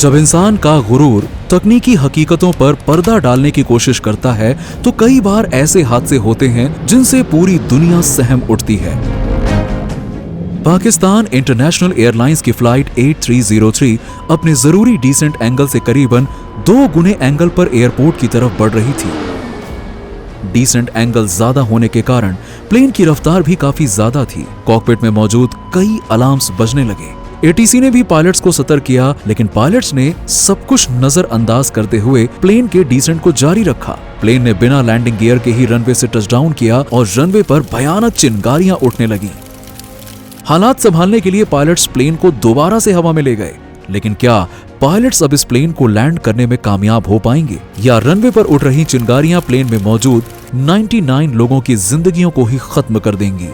जब इंसान का गुरूर तकनीकी हकीकतों पर पर्दा डालने की कोशिश करता है तो कई बार ऐसे हादसे होते हैं जिनसे पूरी दुनिया सहम उठती है। पाकिस्तान इंटरनेशनल एयरलाइंस की फ्लाइट 8303 अपने जरूरी डिसेंट एंगल से करीबन 2 गुने एंगल पर एयरपोर्ट की तरफ बढ़ रही थी। डिसेंट एंगल ज्यादा होने के कारण प्लेन की रफ्तार भी काफी ज्यादा थी। कॉकपिट में मौजूद कई अलार्म्स बजने लगे। एटीसी ने भी पायलट्स को सतर्क किया, लेकिन पायलट्स ने सब कुछ नजरअंदाज करते हुए प्लेन के डिसेंट को जारी रखा। प्लेन ने बिना लैंडिंग गियर के ही रनवे से टचडाउन किया और रनवे पर भयानक चिंगारियां उठने लगी। हालात संभालने के लिए पायलट्स प्लेन को दोबारा से हवा में ले गए, लेकिन क्या पायलट्स अब इस प्लेन को लैंड करने में कामयाब हो पाएंगे या रनवे पर उठ रही चिंगारियां प्लेन में मौजूद 99 लोगों की जिंदगियों को ही खत्म कर देंगी।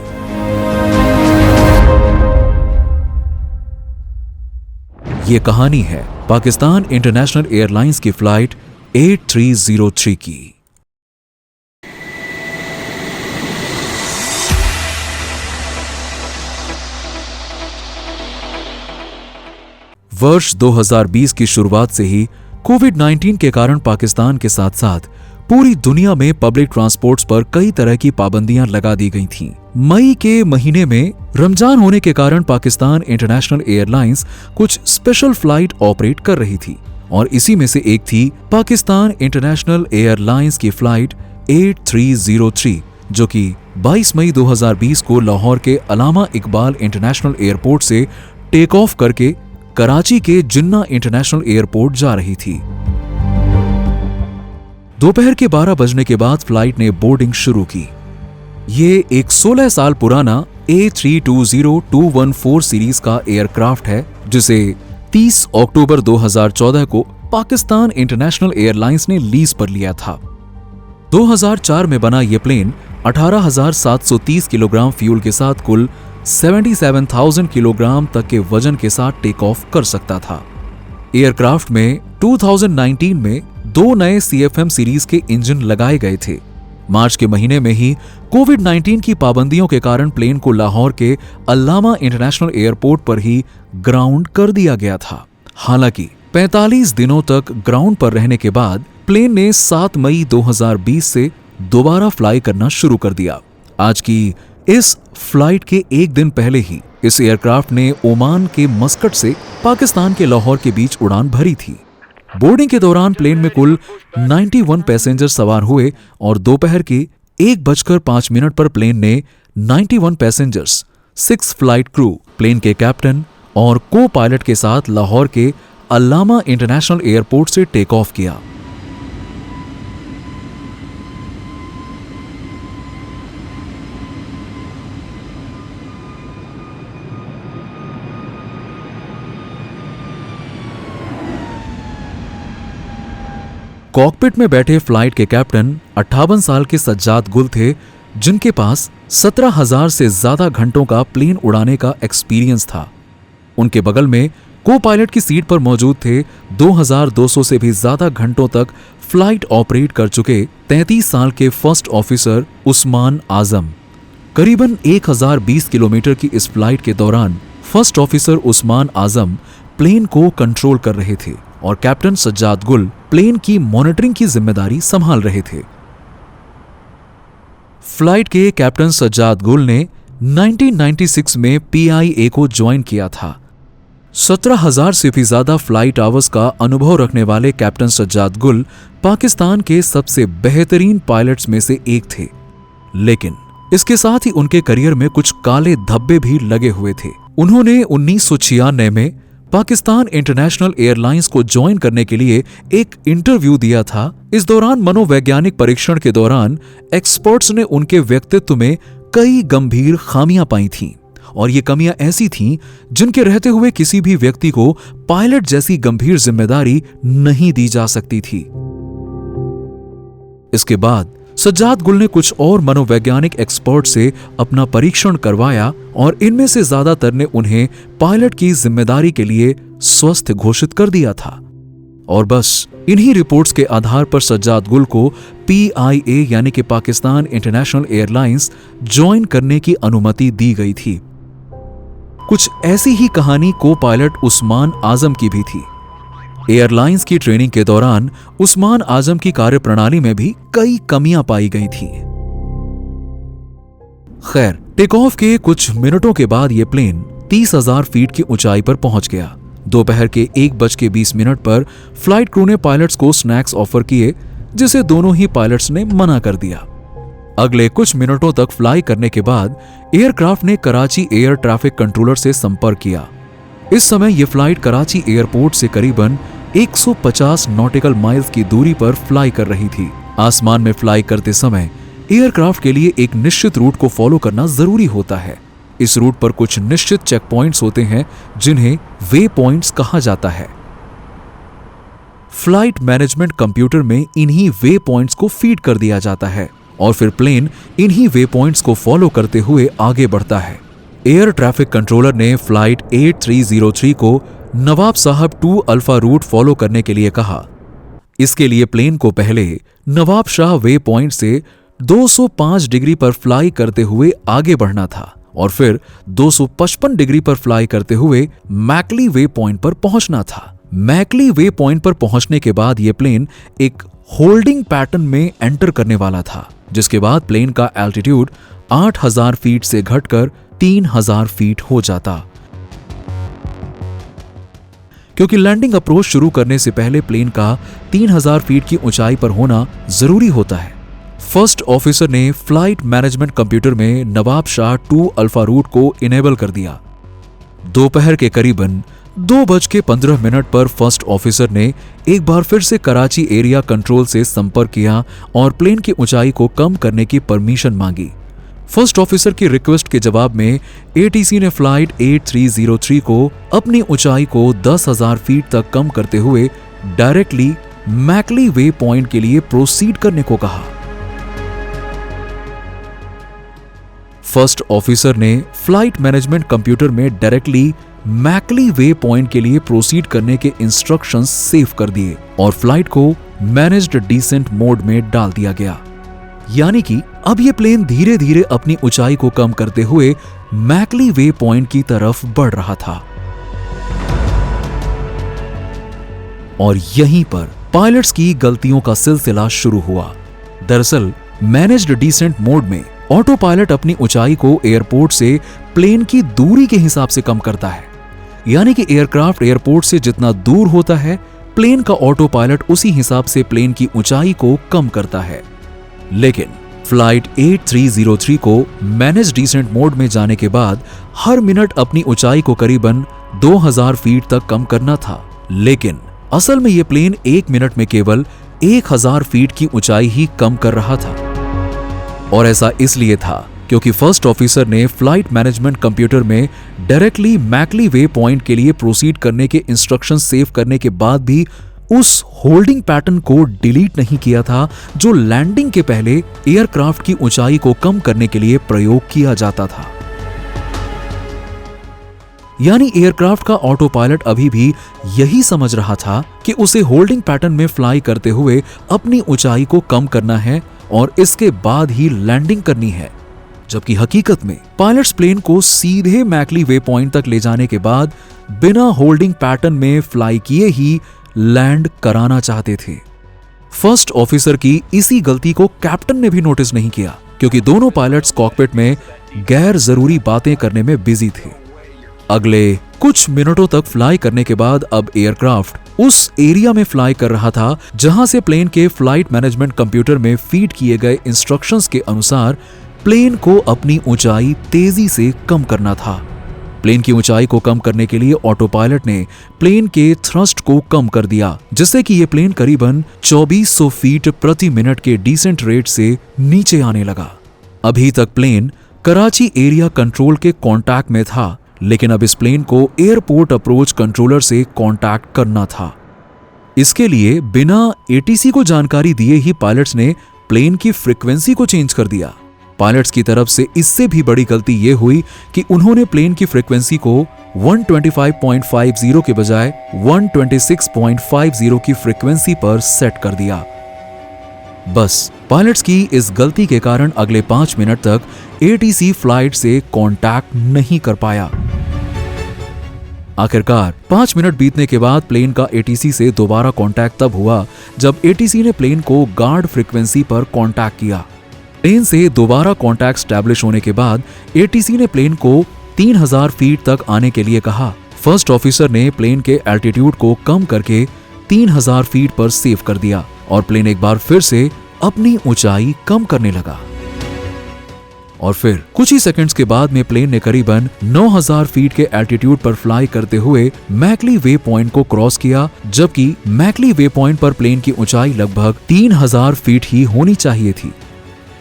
ये कहानी है पाकिस्तान इंटरनेशनल एयरलाइंस की फ्लाइट 8303 की। वर्ष 2020 की शुरुआत से ही कोविड-19 के कारण पाकिस्तान के साथ साथ पूरी दुनिया में पब्लिक ट्रांसपोर्ट्स पर कई तरह की पाबंदियां लगा दी गई थीं। मई के महीने में रमजान होने के कारण पाकिस्तान इंटरनेशनल एयरलाइंस कुछ स्पेशल फ्लाइट ऑपरेट कर रही थी और इसी में से एक थी पाकिस्तान इंटरनेशनल एयरलाइंस की फ्लाइट 8303, जो कि 22 मई 2020 को लाहौर के अलामा इकबाल इंटरनेशनल एयरपोर्ट से टेक ऑफ करके कराची के जिन्ना इंटरनेशनल एयरपोर्ट जा रही थी। दोपहर के 12 बजने के बाद फ्लाइट ने बोर्डिंग शुरू की। ये एक 16 साल पुराना A320-214 सीरीज का एयरक्राफ्ट है, जिसे 30 अक्टूबर 2014 को पाकिस्तान इंटरनेशनल एयरलाइंस ने लीज पर लिया था। 2004 में बना यह प्लेन 18,730 किलोग्राम फ्यूल के साथ कुल 77,000 किलोग्राम तक के वजन के साथ टेक ऑफ कर सकता था। एयरक्राफ्ट में 2019 में 2 नए CFM सीरीज के इंजन लगाए गए थे। मार्च के महीने में ही कोविड-19 की पाबंदियों के कारण प्लेन को लाहौर के अल्लामा इंटरनेशनल एयरपोर्ट पर ही ग्राउंड कर दिया गया था। हालांकि 45 दिनों तक ग्राउंड पर रहने के बाद प्लेन ने 7 मई 2020 से दोबारा फ्लाई करना शुरू कर दिया। आज की इस फ्लाइट के एक दिन पहले ही इस एयरक्राफ्ट ने ओमान के मस्कट से पाकिस्तान के लाहौर के बीच उड़ान भरी थी। बोर्डिंग के दौरान प्लेन में कुल 91 पैसेंजर सवार हुए और दोपहर के 1:05 पर प्लेन ने 91 पैसेंजर्स, 6 फ्लाइट क्रू, प्लेन के कैप्टन और को पायलट के साथ लाहौर के अल्लामा इंटरनेशनल एयरपोर्ट से टेक ऑफ किया। कॉकपिट में बैठे फ्लाइट के कैप्टन 58 साल के सज्जाद गुल थे, जिनके पास 17,000 से ज्यादा घंटों का प्लेन उड़ाने का एक्सपीरियंस था। उनके बगल में को पायलट की सीट पर मौजूद थे 2,200 से भी ज्यादा घंटों तक फ्लाइट ऑपरेट कर चुके 33 साल के फर्स्ट ऑफिसर उस्मान आजम। करीबन 1020 किलोमीटर की इस फ्लाइट के दौरान फर्स्ट ऑफिसर उस्मान आजम प्लेन को कंट्रोल कर रहे थे और कैप्टन सज्जाद गुल प्लेन की मॉनिटरिंग की जिम्मेदारी संभाल रहे थे। फ्लाइट के कैप्टन सज्जाद गुल ने 1996 में PIA को ज्वाइन किया था। 17,000 से भी ज्यादा फ्लाइट आवर्स का अनुभव रखने वाले कैप्टन सज्जाद गुल पाकिस्तान के सबसे बेहतरीन पायलट्स में से एक थे, लेकिन इसके साथ ही उनके करियर में कुछ काले धब्बे भी लगे हुए थे। उन्होंने 1996 में पाकिस्तान इंटरनेशनल एयरलाइंस को ज्वाइन करने के लिए एक इंटरव्यू दिया था। इस दौरान मनोवैज्ञानिक परीक्षण के दौरान एक्सपर्ट्स ने उनके व्यक्तित्व में कई गंभीर खामियां पाई थीं और ये कमियां ऐसी थीं जिनके रहते हुए किसी भी व्यक्ति को पायलट जैसी गंभीर जिम्मेदारी नहीं दी जा सकती थी। इसके बाद सज्जाद गुल ने कुछ और मनोवैज्ञानिक एक्सपर्ट से अपना परीक्षण करवाया और इनमें से ज्यादातर ने उन्हें पायलट की जिम्मेदारी के लिए स्वस्थ घोषित कर दिया था और बस इन्हीं रिपोर्ट्स के आधार पर सज्जाद गुल को PIA यानी कि पाकिस्तान इंटरनेशनल एयरलाइंस ज्वाइन करने की अनुमति दी गई थी। कुछ ऐसी ही कहानी को पायलट उस्मान आजम की भी थी। एयरलाइंस की ट्रेनिंग के दौरान उस्मान आजम की कार्यप्रणाली में भी कई कमियां पाई गई थीं। खैर, टेक ऑफ के कुछ मिनटों के बाद यह प्लेन 30,000 फीट की ऊंचाई पर पहुंच गया। दोपहर के 1:20 पर फ्लाइट क्रू ने पायलट्स को स्नैक्स ऑफर किए, जिसे दोनों ही पायलट्स ने मना कर दिया। अगले कुछ मिनटों तक फ्लाई करने के बाद एयरक्राफ्ट ने कराची एयर ट्रैफिक कंट्रोलर से संपर्क किया। इस समय यह फ्लाइट कराची एयरपोर्ट से करीबन 150 नॉटिकल माइल्स की दूरी पर फ्लाई कर रही थी। आसमान में फ्लाई करते समय एयरक्राफ्ट के लिए एक निश्चित रूट को फॉलो करना जरूरी होता है। इस रूट पर कुछ निश्चित चेक पॉइंट्स होते हैं जिन्हें वे पॉइंट्स कहा जाता है। फ्लाइट मैनेजमेंट कंप्यूटर में इन्हीं वे पॉइंट्स को फीड कर दिया जाता है और फिर प्लेन इन्हीं वे पॉइंट्स को फॉलो करते हुए आगे बढ़ता है। एयर ट्रैफिक कंट्रोलर ने फ्लाइट 8303 को नवाब साहब 2 अल्फा रूट फॉलो करने के लिए कहा। इसके लिए प्लेन को पहले नवाब शाह वे पॉइंट से 205 डिग्री पर फ्लाई करते हुए आगे बढ़ना था और फिर 255 डिग्री पर फ्लाई करते हुए मैकली वे पॉइंट पर पहुंचना था। मैकली वे पॉइंट पर पहुंचने के बाद यह प्लेन एक होल्डिंग पैटर्न में एंटर करने वाला था, जिसके बाद प्लेन का एल्टीट्यूड 8,000 फीट से घटकर 3,000 फीट हो जाता। क्योंकि लैंडिंग अप्रोच शुरू करने से पहले प्लेन का 3,000 फीट की ऊंचाई पर होना जरूरी होता है, फर्स्ट ऑफिसर ने फ्लाइट मैनेजमेंट कंप्यूटर में नवाब शाह 2 अल्फा रूट को इनेबल कर दिया। दोपहर के करीबन 2:15 पर फर्स्ट ऑफिसर ने एक बार फिर से कराची एरिया कंट्रोल से संपर्क किया और प्लेन की ऊंचाई को कम करने की परमिशन मांगी। फर्स्ट ऑफिसर की रिक्वेस्ट के जवाब में एटीसी ने फ्लाइट 8303 को अपनी ऊंचाई को 10,000 फीट तक कम करते हुए डायरेक्टली मैकली वे पॉइंट के लिए प्रोसीड करने को कहा। फर्स्ट ऑफिसर ने फ्लाइट मैनेजमेंट कंप्यूटर में डायरेक्टली मैकली वे पॉइंट के लिए प्रोसीड करने के इंस्ट्रक्शंस सेव कर दिए और फ्लाइट को मैनेज्ड डिसेंट मोड में डाल दिया गया। यानी कि अब यह प्लेन धीरे धीरे अपनी ऊंचाई को कम करते हुए मैकली वे पॉइंट की तरफ बढ़ रहा था। और यहीं पर पायलट्स की गलतियों का सिलसिला शुरू हुआ। दरअसल मैनेज्ड डिसेंट मोड में ऑटो पायलट अपनी ऊंचाई को एयरपोर्ट से प्लेन की दूरी के हिसाब से कम करता है। यानी कि एयरक्राफ्ट एयरपोर्ट से जितना दूर होता है, प्लेन का ऑटो पायलट उसी हिसाब से प्लेन की ऊंचाई को कम करता है। लेकिन फ्लाइट 8303 को मैनेज डिसेंट मोड में जाने के बाद हर मिनट अपनी ऊंचाई को करीबन 2000 फीट तक कम करना था। लेकिन असल में यह प्लेन 1 मिनट में केवल 1000 फीट की ऊंचाई ही कम कर रहा था। और ऐसा इसलिए था क्योंकि फर्स्ट ऑफिसर ने फ्लाइट मैनेजमेंट कंप्यूटर में डायरेक्टली मैकली वे पॉइंट के लिए प्रोसीड करने के इंस्ट्रक्शन सेव करने के बाद भी उस होल्डिंग पैटर्न को डिलीट नहीं किया था जो लैंडिंग के पहले एयरक्राफ्ट की ऊंचाई को कम करने के लिए प्रयोग किया जाता था। यानी एयरक्राफ्ट का ऑटो पायलट अभी भी यही समझ रहा था कि उसे होल्डिंग पैटर्न में फ्लाई करते हुए अपनी ऊंचाई को कम करना है और इसके बाद ही लैंडिंग करनी है, जबकि हकीकत में पायलट्स प्लेन को सीधे मैकली वे पॉइंट तक ले जाने के बाद बिना होल्डिंग पैटर्न में फ्लाई किए ही लैंड कराना चाहते थे। फर्स्ट ऑफिसर की इसी गलती को कैप्टन ने भी नोटिस नहीं किया, क्योंकि दोनों पायलट्स कॉकपिट में गैर जरूरी बातें करने में बिजी थे। अगले कुछ मिनटों तक फ्लाई करने के बाद अब एयरक्राफ्ट उस एरिया में फ्लाई कर रहा था जहां से प्लेन के फ्लाइट मैनेजमेंट कंप्यूटर में फीड किए गए इंस्ट्रक्शंस के अनुसार प्लेन को अपनी ऊंचाई तेजी से कम करना था। प्लेन की ऊंचाई को कम करने के लिए ऑटो पायलट ने प्लेन के थ्रस्ट को कम कर दिया, जिससे कि यह प्लेन करीबन 2400 फीट प्रति मिनट के डिसेंट रेट से नीचे आने लगा। अभी तक प्लेन कराची एरिया कंट्रोल के कांटेक्ट में था, लेकिन अब इस प्लेन को एयरपोर्ट अप्रोच कंट्रोलर से कांटेक्ट करना था। इसके लिए बिना एटीसी को जानकारी दिए ही पायलट्स ने प्लेन की फ्रीक्वेंसी को चेंज कर दिया। पायलट्स की तरफ से इससे भी बड़ी गलती यह हुई कि उन्होंने प्लेन की फ्रीक्वेंसी को 125.50 के बजाय 126.50 की फ्रीक्वेंसी पर सेट कर दिया। बस पायलट्स की इस गलती के कारण अगले 5 मिनट तक एटीसी फ्लाइट से कांटेक्ट नहीं कर पाया। आखिरकार 5 मिनट बीतने के बाद प्लेन का एटीसी से दोबारा कांटेक्ट तब हुआ जब एटीसी ने प्लेन को गार्ड फ्रीक्वेंसी पर कांटेक्ट किया। प्लेन से दोबारा कांटेक्ट स्टैब्लिश होने के बाद एटीसी ने प्लेन को 3000 फीट तक आने के लिए कहा। फर्स्ट ऑफिसर ने प्लेन के एल्टीट्यूड को कम करके 3000 फीट पर सेव कर दिया और प्लेन एक बार फिर से अपनी ऊंचाई कम करने लगा। और फिर कुछ ही सेकंड्स के बाद में प्लेन ने करीबन 9000 फीट के एल्टीट्यूड पर फ्लाई करते हुए मैकली वे पॉइंट को क्रॉस किया, जबकि मैकली वे पॉइंट पर प्लेन की ऊंचाई लगभग 3000 फीट ही होनी चाहिए थी।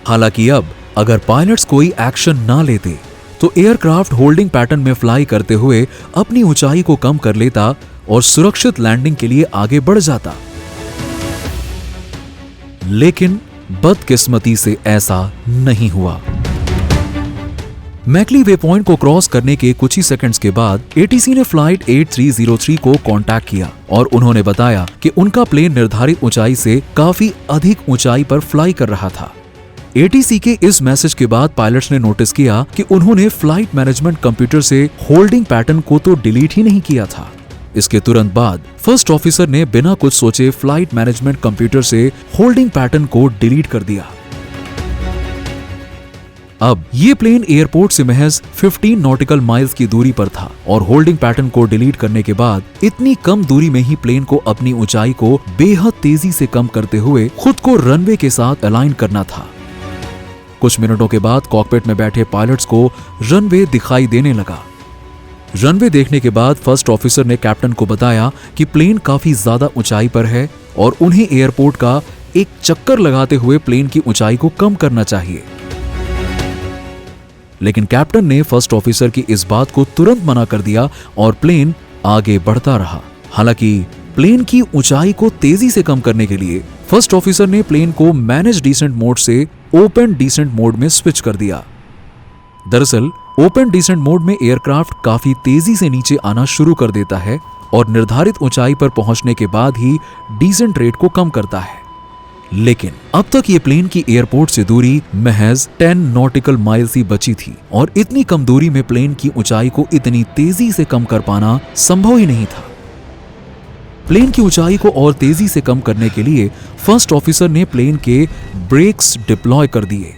हालांकि अब अगर पायलट्स कोई एक्शन ना लेते तो एयरक्राफ्ट होल्डिंग पैटर्न में फ्लाई करते हुए अपनी ऊंचाई को कम कर लेता और सुरक्षित लैंडिंग के लिए आगे बढ़ जाता। लेकिन बदकिस्मती से ऐसा नहीं हुआ। मैकली वे पॉइंट को क्रॉस करने के कुछ ही सेकंड्स के बाद एटीसी ने फ्लाइट 8303 को कांटेक्ट किया और उन्होंने बताया कि उनका प्लेन निर्धारित ऊंचाई से काफी अधिक ऊंचाई पर फ्लाई कर रहा था। एटीसी के इस मैसेज के बाद पायलट्स ने नोटिस किया कि उन्होंने फ्लाइट मैनेजमेंट कंप्यूटर से होल्डिंग पैटर्न को तो डिलीट ही नहीं किया था। इसके तुरंत बाद फर्स्ट ऑफिसर ने बिना कुछ सोचे फ्लाइट मैनेजमेंट कंप्यूटर से होल्डिंग पैटर्न को डिलीट कर दिया। अब ये प्लेन एयरपोर्ट से महज 15 नॉटिकल माइल्स की दूरी पर था और होल्डिंग पैटर्न को डिलीट करने के बाद इतनी कम दूरी में ही प्लेन को अपनी ऊंचाई को बेहद तेजी से कम करते हुए खुद को रनवे के साथ अलाइन करना था। कुछ मिनटों के बाद कॉकपिट में बैठे पायलट्स को रनवे दिखाई देने लगा। रनवे देखने के बाद फर्स्ट ऑफिसर ने कैप्टन को बताया कि प्लेन काफी ज्यादा ऊंचाई पर है और उन्हें एयरपोर्ट का एक चक्कर लगाते हुए प्लेन की ऊंचाई को कम करना चाहिए। लेकिन कैप्टन ने फर्स्ट ऑफिसर की इस बात को तुरंत मना कर दिया और प्लेन आगे बढ़ता रहा। हालांकि प्लेन की ऊंचाई को तेजी से कम करने के लिए फर्स्ट ऑफिसर ने प्लेन को मैनेज डिसेंट मोड से ओपन डिसेंट मोड में स्विच कर दिया। दरअसल ओपन डिसेंट मोड में एयरक्राफ्ट काफी तेजी से नीचे आना शुरू कर देता है और निर्धारित ऊंचाई पर पहुंचने के बाद ही डिसेंट रेट को कम करता है। लेकिन अब तक ये प्लेन की एयरपोर्ट से दूरी महज 10 नॉटिकल माइल्स ही बची थी और इतनी कम दूरी में प्लेन की ऊंचाई को इतनी तेजी से कम कर पाना संभव ही नहीं था। प्लेन की ऊंचाई को और तेजी से कम करने के लिए फर्स्ट ऑफिसर ने प्लेन के ब्रेक्स डिप्लॉय कर दिए।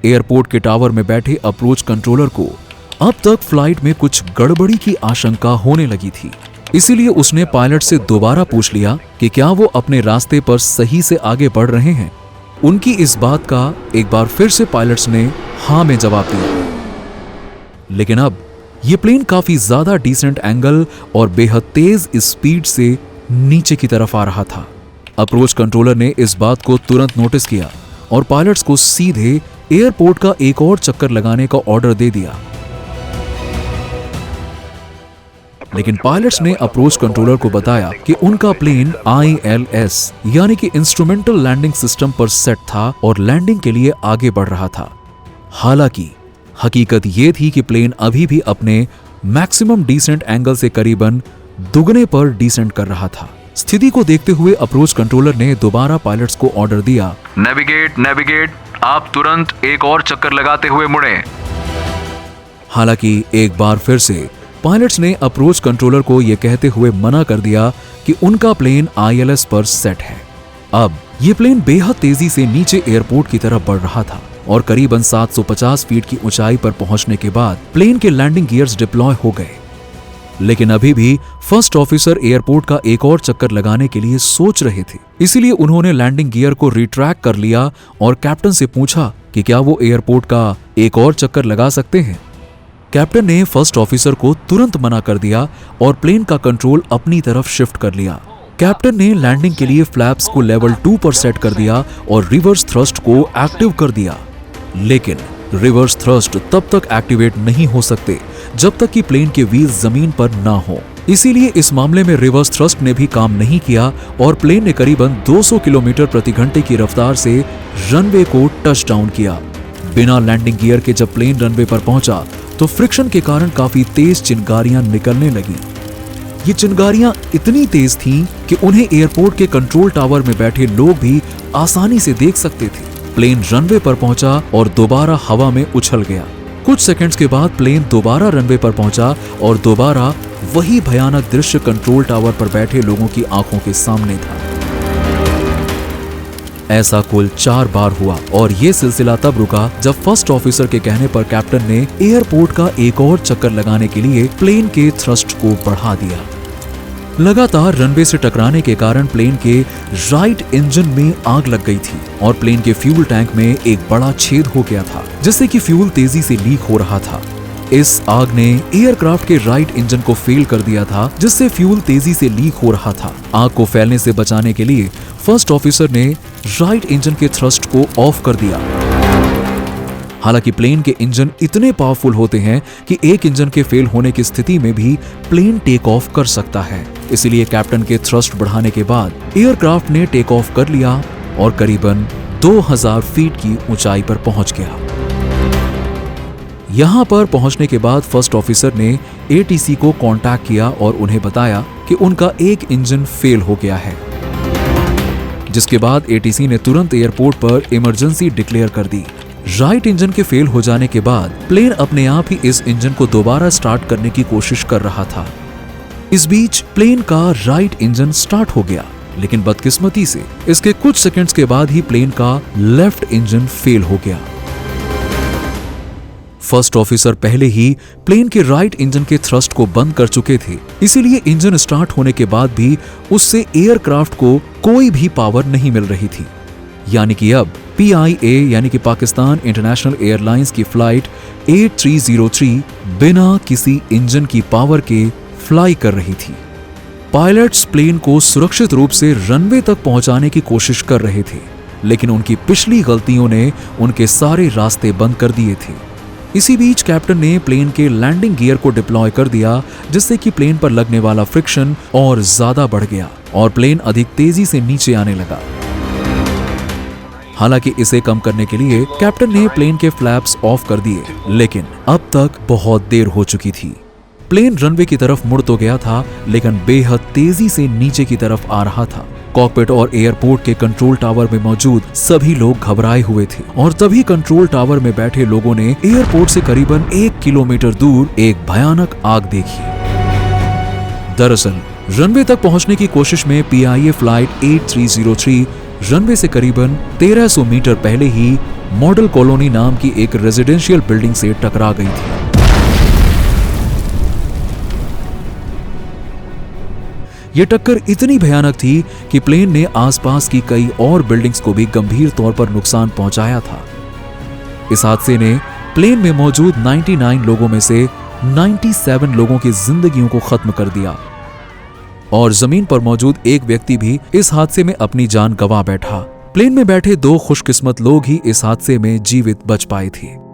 एयरपोर्ट के टावर में बैठे अप्रोच कंट्रोलर को अब तक फ्लाइट में कुछ गड़बड़ी की आशंका होने लगी थी, इसीलिए उसने पायलट से दोबारा पूछ लिया कि क्या वो अपने रास्ते पर सही से आगे बढ़ रहे हैं। उनकी इस बात का एक बार फिर से पायलट्स ने हाँ में जवाब दिया। लेकिन अब ये प्लेन काफी ज्यादा डिसेंट एंगल और बेहद तेज स्पीड से नीचे की तरफ आ रहा था। अप्रोच कंट्रोलर ने इस बात को तुरंत नोटिस किया और पायलट्स को सीधे एयरपोर्ट का एक और चक्कर लगाने का ऑर्डर दे दिया। लेकिन पायलट्स ने अप्रोच कंट्रोलर को बताया कि उनका प्लेन ILS यानी कि इंस्ट्रूमेंटल लैंडिंग सिस्टम पर सेट था और लैंडिंग के लिए आगे बढ़ रहा था। हालांकि हकीकत ये थी कि प्लेन अभी भी अपने मैक्सिमम डिसेंट एंगल से करीबन दुगने पर डिसेंट कर रहा था। स्थिति को देखते हुए अप्रोच कंट्रोलर ने दोबारा पायलट्स को ऑर्डर दिया, नेविगेट, आप तुरंत एक और चक्कर लगाते हुए मुड़ें। हालांकि एक बार फिर से पायलट्स ने अप्रोच कंट्रोलर को यह कहते हुए मना कर दिया कि उनका प्लेन ILS पर सेट है। अब यह प्लेन बेहद तेजी से नीचे एयरपोर्ट की तरफ बढ़ रहा था और करीबन 750 फीट की ऊंचाई पर पहुंचने के बाद प्लेन के लैंडिंग गियर्स डिप्लॉय हो गए। लेकिन अभी भी फर्स्ट ऑफिसर एयरपोर्ट का एक और चक्कर लगाने के लिए सोच रहे थे, इसीलिए उन्होंने लैंडिंग गियर को रिट्रैक्ट कर लिया और कैप्टन से पूछा कि क्या वो एयरपोर्ट का एक और चक्कर लगा सकते हैं। कैप्टन ने फर्स्ट ऑफिसर को तुरंत मना कर दिया और प्लेन का कंट्रोल अपनी तरफ शिफ्ट कर लिया। कैप्टन ने लैंडिंग के लिए फ्लैप्स को लेवल 2 पर सेट कर दिया और रिवर्स थ्रस्ट को एक्टिव कर दिया। लेकिन रिवर्स थ्रस्ट तब तक एक्टिवेट नहीं हो सकते जब तक कि प्लेन के व्हील्स जमीन पर ना हो। इसीलिए इस मामले में रिवर्स थ्रस्ट ने भी काम नहीं किया और प्लेन ने करीबन 200 किलोमीटर प्रति घंटे की रफ्तार से रनवे को टच डाउन किया। बिना लैंडिंग गियर के जब प्लेन रनवे पर पहुंचा तो फ्रिक्शन के कारण काफी तेज चिंगारियां निकलने लगी। ये चिंगारियां इतनी तेज थीं कि उन्हें एयरपोर्ट के कंट्रोल टावर में बैठे लोग भी आसानी से देख सकते थे। प्लेन रनवे पर पहुंचा और दोबारा हवा में उछल गया। कुछ सेकंड्स के बाद प्लेन दोबारा रनवे पर पहुंचा और दोबारा वही भयानक दृश्य कंट्रोल टावर पर बैठे लोगों की आंखों के सामने था। ऐसा कुल 4 बार हुआ और ये सिलसिला तब रुका जब फर्स्ट ऑफिसर के कहने पर कैप्टन ने एयरपोर्ट का एक और चक्कर लगाने के लिए प्लेन के थ्रस्ट को बढ़ा दिया। लगातार रनवे से टकराने के कारण प्लेन के राइट इंजन में आग लग गई थी और प्लेन के फ्यूल टैंक में एक बड़ा छेद हो गया था, जिससे कि फ्यूल तेजी से लीक हो रहा था। इस आग ने एयरक्राफ्ट के राइट इंजन को फेल कर दिया था, जिससे फ्यूल तेजी से लीक हो रहा था। आग को फैलने से बचाने के लिए फर्स्ट ऑफिसर ने राइट इंजन के थ्रस्ट को ऑफ कर दिया। हालांकि प्लेन के इंजन इतने पावरफुल होते हैं कि एक इंजन के फेल होने की स्थिति में भी प्लेन टेक ऑफ कर सकता है। इसलिए कैप्टन के थ्रस्ट बढ़ाने के बाद एयरक्राफ्ट ने टेक ऑफ कर लिया और करीबन 2000 फीट की ऊंचाई पर पहुंच गया। यहां पर पहुंचने के बाद फर्स्ट ऑफिसर ने एटीसी को कांटेक्ट किया और उन्हें बताया कि उनका एक इंजन फेल हो गया है, जिसके बाद एटीसी ने तुरंत एयरपोर्ट पर इमरजेंसी डिक्लेयर कर दी। राइट इंजन के फेल हो जाने के बाद प्लेन अपने आप ही इस इंजन को दोबारा स्टार्ट करने की कोशिश कर रहा था। इस बीच प्लेन का राइट इंजन स्टार्ट हो गया, लेकिन बदकिस्मती से इसके कुछ सेकंड्स के बाद ही प्लेन का लेफ्ट इंजन फेल हो गया। फर्स्ट ऑफिसर पहले ही प्लेन के राइट इंजन के थ्रस्ट को बंद कर चुके थे, इसीलिए इंजन स्टार्ट होने के बाद भी उससे एयरक्राफ्ट को कोई भी पावर नहीं मिल रही थी। यानी कि अब PIA यानी कि पाकिस्तान इंटरनेशनल एयरलाइंस की फ्लाइट 8303 बिना किसी इंजन की पावर के फ्लाई कर रही थी। पायलट्स प्लेन को सुरक्षित रूप से रनवे तक पहुंचाने की कोशिश कर रहे थे, लेकिन उनकी पिछली गलतियों ने उनके सारे रास्ते बंद कर दिए थे। इसी बीच कैप्टन ने प्लेन के लैंडिंग गियर को डिप्लॉय कर दिया, जिससे कि प्लेन पर लगने वाला फ्रिक्शन और ज्यादा बढ़ गया और प्लेन अधिक तेजी से नीचे आने लगा। हालांकि इसे कम करने के लिए कैप्टन ने प्लेन के फ्लैप्स ऑफ कर दिए, लेकिन अब तक बहुत देर हो चुकी थी। प्लेन रनवे की तरफ मुड़ तो गया था, लेकिन बेहद तेजी से नीचे की तरफ आ रहा था। कॉकपिट और एयरपोर्ट के कंट्रोल टावर में मौजूद सभी लोग घबराए हुए थे और तभी कंट्रोल टावर में बैठे लोगों ने एयरपोर्ट से करीबन 1 किलोमीटर दूर एक भयानक आग देखी। दरअसल रनवे तक पहुंचने की कोशिश में PIA फ्लाइट 8303 रनवे से करीबन 1300 मीटर पहले ही मॉडल कॉलोनी नाम की एक रेजिडेंशियल बिल्डिंग से टकरा गई थी। ये टक्कर इतनी भयानक थी कि प्लेन ने आसपास की कई और बिल्डिंग्स को भी गंभीर तौर पर नुकसान पहुंचाया था। इस हादसे ने प्लेन में मौजूद 99 लोगों में से 97 लोगों की जिंदगियों को खत्म कर दिया और जमीन पर मौजूद एक व्यक्ति भी इस हादसे में अपनी जान गंवा बैठा। प्लेन में बैठे 2 खुशकिस्मत लोग ही इस हादसे में जीवित बच पाए थे।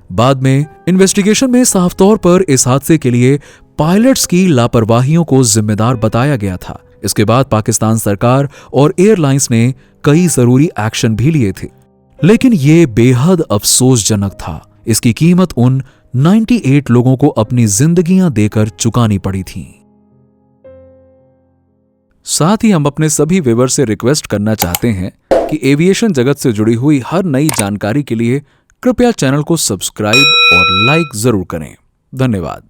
बाद में इन्वेस्टिगेशन में साफ तौर पर इस हादसे के लिए पायलट्स की लापरवाहियों को जिम्मेदार बताया गया था। इसके बाद पाकिस्तान सरकार और एयरलाइंस ने कई जरूरी एक्शन भी लिए थे, लेकिन ये बेहद अफसोसजनक था। इसकी कीमत उन 98 लोगों को अपनी जिंदगियां देकर चुकानी पड़ी थी। साथ ही हम अपने सभी व्यूअर से रिक्वेस्ट करना चाहते हैं कि एविएशन जगत से जुड़ी हुई हर नई जानकारी के लिए कृपया चैनल को सब्सक्राइब और लाइक जरूर करें। धन्यवाद।